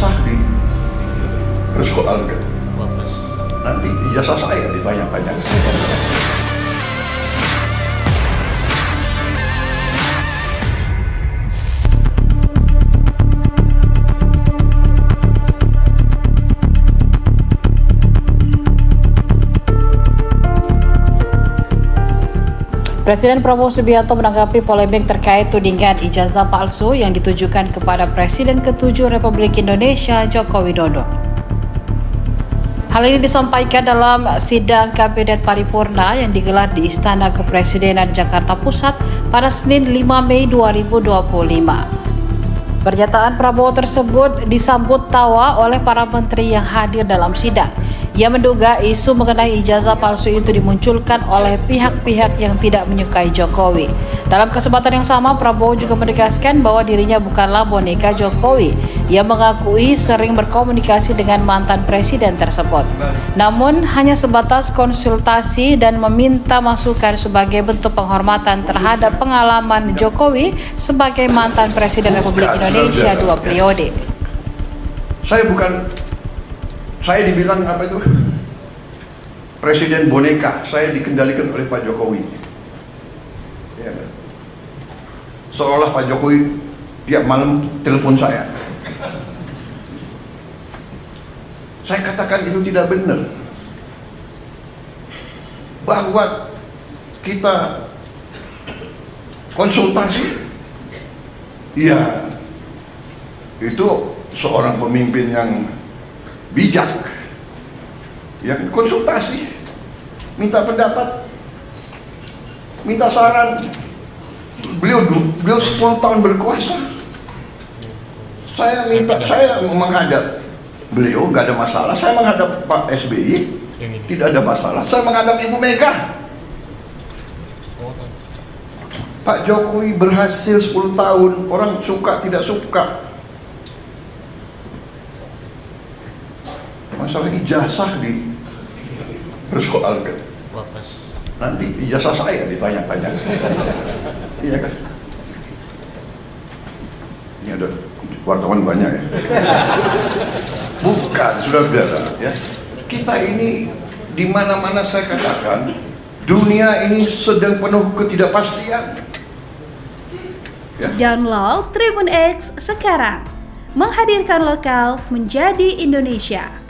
ijazah dipersoalkan. Nanti ijazah saya ditanya-tanya. Presiden Prabowo Subianto menanggapi polemik terkait tudingan ijazah palsu yang ditujukan kepada Presiden ke-7 Republik Indonesia Joko Widodo. Hal ini disampaikan dalam sidang Kabinet Paripurna yang digelar di Istana Kepresidenan Jakarta Pusat pada Senin 5 Mei 2025. Pernyataan Prabowo tersebut disambut tawa oleh para menteri yang hadir dalam sidang. Ia menduga isu mengenai ijazah palsu itu dimunculkan oleh pihak-pihak yang tidak menyukai Jokowi. Dalam kesempatan yang sama, Prabowo juga menegaskan bahwa dirinya bukanlah boneka Jokowi. Ia mengakui sering berkomunikasi dengan mantan presiden tersebut. Namun, hanya sebatas konsultasi dan meminta masukan sebagai bentuk penghormatan terhadap pengalaman Jokowi sebagai mantan Presiden Republik Indonesia 2 periode. Saya dibilang apa itu? Presiden boneka, saya dikendalikan oleh Pak Jokowi. Ya, seolah Pak Jokowi tiap malam telepon saya. Saya katakan itu tidak benar. Bahwa kita konsultasi, ya itu seorang pemimpin yang bijak, yang konsultasi, minta pendapat, minta saran. Beliau 10 tahun berkuasa. Saya menghadap beliau nggak ada masalah. Saya menghadap Pak SBY tidak ada masalah. Saya menghadap Ibu Mega. Pak Jokowi berhasil 10 tahun, orang suka tidak suka. Masalah ijazah dipersoalkan. Nanti ijazah saya ditanya-tanya. Iya kan? Ini ada wartawan banyak ya. Bukan, saudara-saudara ya. Kita ini di mana-mana saya katakan, dunia ini sedang penuh ketidakpastian. Ya. Download Tribun X sekarang, menghadirkan lokal menjadi Indonesia.